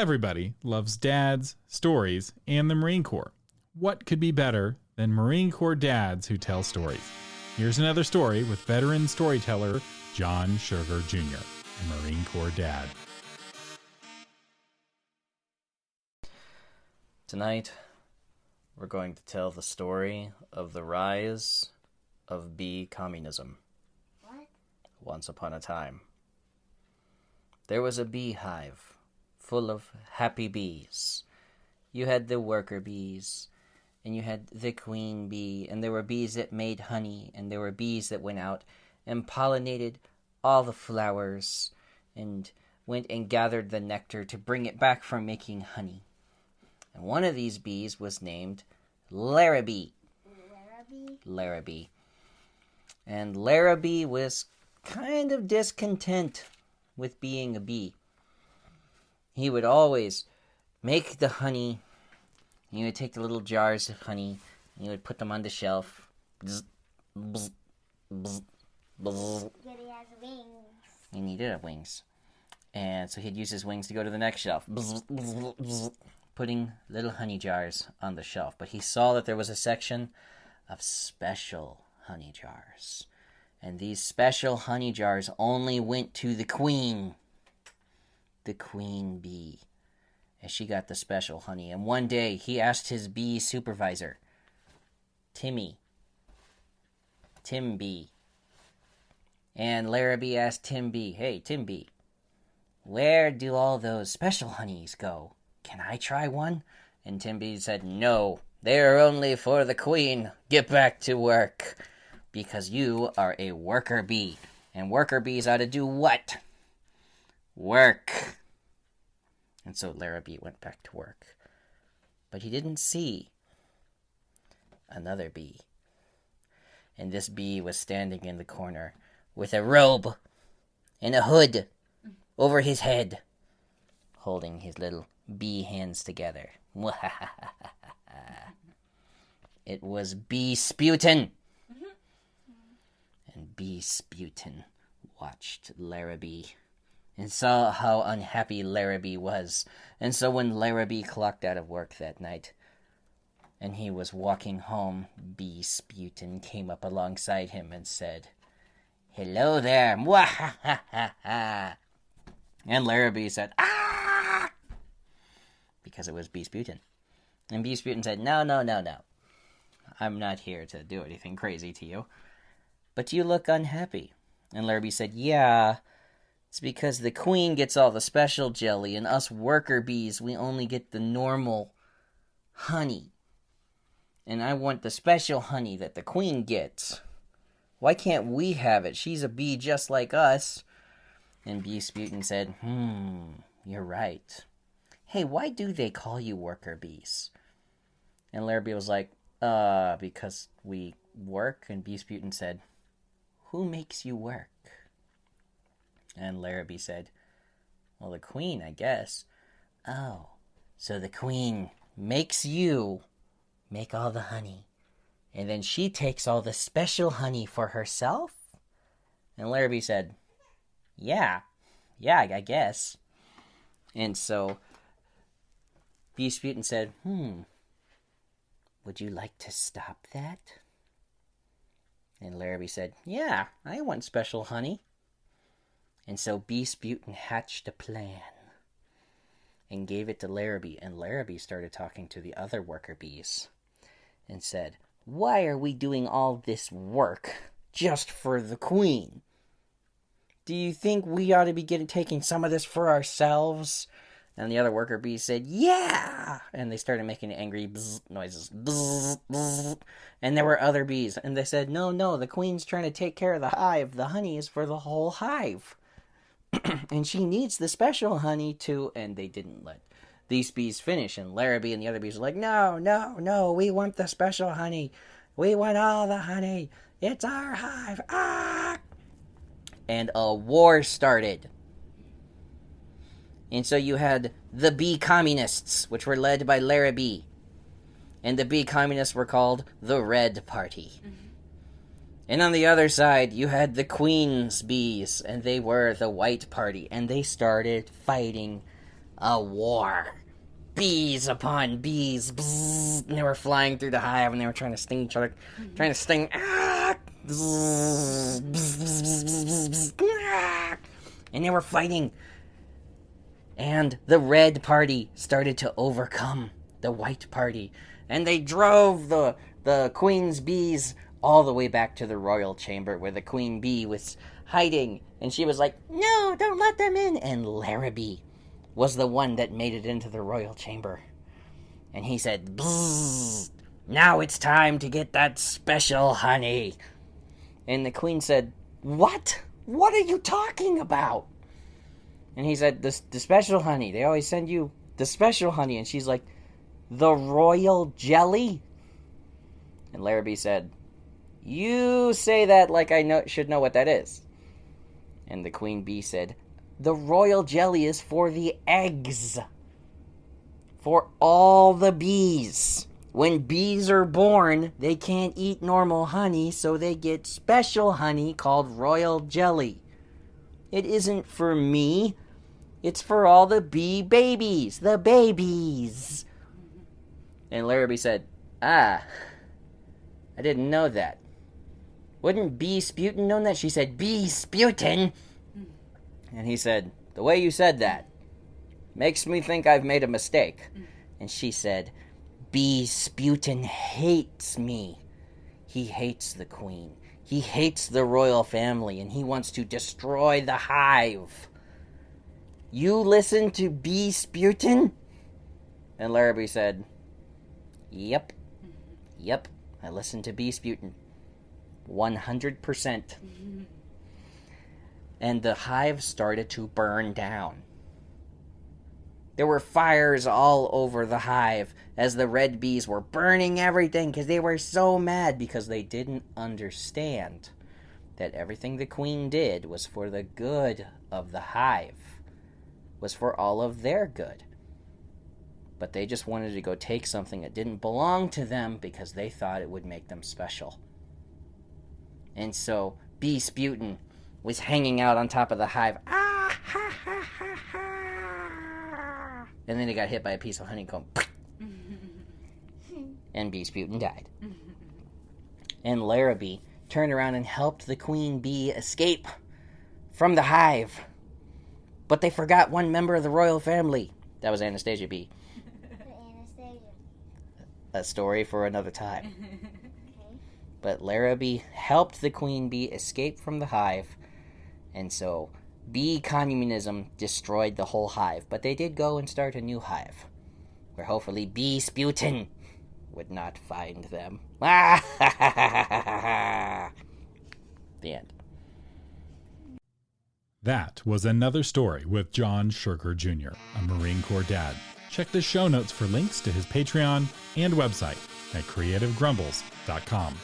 Everybody loves dads, stories, and the Marine Corps. What could be better than Marine Corps dads who tell stories? Here's another story with veteran storyteller John Sugar Jr., a Marine Corps dad. Tonight, we're going to tell the story of the rise of bee communism. What? Once upon a time, there was a beehive full of happy bees. You had the worker bees, and you had the queen bee, and there were bees that made honey, and there were bees that went out and pollinated all the flowers, and went and gathered the nectar to bring it back for making honey. And one of these bees was named Larrabee. Larrabee. And Larrabee was kind of discontent with being a bee. He would always make the honey. He would take the little jars of honey, and he would put them on the shelf. Bzz, bzz, bzz, bzz. But he has wings. And he did have wings. And so he'd use his wings to go to the next shelf. Bzz, bzz, bzz, putting little honey jars on the shelf. But he saw that there was a section of special honey jars. And these special honey jars only went to the queen bee. And she got the special honey. And one day he asked his bee supervisor, Tim Bee. And Larrabee asked Tim Bee, "Hey, Tim Bee, where do all those special honeys go? Can I try one?" And Tim Bee said, "No, they are only for the queen. Get back to work. Because you are a worker bee. And worker bees ought to do what? Work." And so Larrabee went back to work. But he didn't see another bee. And this bee was standing in the corner with a robe and a hood over his head, holding his little bee hands together. It was Bee Sputin. And Bee Sputin watched Larrabee and saw how unhappy Larrabee was. And so when Larrabee clocked out of work that night, and he was walking home, Bee Sputin came up alongside him and said, "Hello there, mwahahaha." And Larrabee said, "Ah!" Because it was Bee Sputin. And Bee Sputin said, No. I'm not here to do anything crazy to you. But you look unhappy." And Larrabee said, "Yeah, it's because the queen gets all the special jelly, and us worker bees, we only get the normal honey. And I want the special honey that the queen gets. Why can't we have it? She's a bee just like us." And Bee Sputin said, "You're right. Hey, why do they call you worker bees?" And Larrabee was like, because we work." And Bee Sputin said, "Who makes you work?" And Larrabee said, "Well, the queen, I guess." "Oh, so the queen makes you make all the honey, and then she takes all the special honey for herself?" And Larrabee said, Yeah, I guess." And so Bee Sputin said, "Would you like to stop that?" And Larrabee said, "Yeah, I want special honey." And so Bee Sputin hatched a plan and gave it to Larrabee. And Larrabee started talking to the other worker bees and said, "Why are we doing all this work just for the queen? Do you think we ought to be taking some of this for ourselves?" And the other worker bees said, "Yeah!" And they started making angry bzz noises. Bzz, bzz. And there were other bees. And they said, No, the queen's trying to take care of the hive. The honey is for the whole hive. And she needs the special honey too. And they didn't let these bees finish. And Larrabee and the other bees were like, No, we want the special honey. We want all the honey. It's our hive. Ah! And a war started. And so you had the Bee Communists, which were led by Larrabee. And the Bee Communists were called the Red Party. And on the other side, you had the Queen's Bees, and they were the White Party. And they started fighting a war. Bees upon bees. Bzzz, and they were flying through the hive and they were trying to sting each other. Trying to sting. Bzzz, bzzz, bzzz, and they were fighting. And the red party started to overcome the white party. And they drove the queen's bees all the way back to the royal chamber where the queen bee was hiding. And she was like, no, don't let them in. And Larrabee was the one that made it into the royal chamber. And he said, bzzz, now it's time to get that special honey. And the queen said, what? What are you talking about? And he said, the special honey. They always send you the special honey. And she's like, the royal jelly? And Larrabee said, you say that like I should know what that is. And the queen bee said, the royal jelly is for the eggs. For all the bees. When bees are born, they can't eat normal honey, so they get special honey called royal jelly. It isn't for me. It's for all the bee babies. The babies. And Larrabee said, I didn't know that. Wouldn't Bee Sputin known that? She said, Bee Sputin. And he said, the way you said that makes me think I've made a mistake. And she said, Bee Sputin hates me. He hates the queen. He hates the royal family, and he wants to destroy the hive. You listen to Bee Sputin? And Larrabee said, Yep, I listened to Bee Sputin. 100%. And the hive started to burn down. There were fires all over the hive as the red bees were burning everything because they were so mad because they didn't understand that everything the queen did was for the good of the hive, was for all of their good. But they just wanted to go take something that didn't belong to them because they thought it would make them special. And so Bee Sputin was hanging out on top of the hive. And then he got hit by a piece of honeycomb. And Bee Sputin died. And Larrabee turned around and helped the queen bee escape from the hive. But they forgot one member of the royal family. That was Anastasia Bee. Anastasia. A story for another time. Okay. But Larrabee helped the queen bee escape from the hive. And so bee communism destroyed the whole hive. But they did go and start a new hive, where hopefully Bee Sputin would not find them. The end. That was another story with John Sugar Jr., a Marine Corps dad. Check the show notes for links to his Patreon and website at creativegrumbles.com.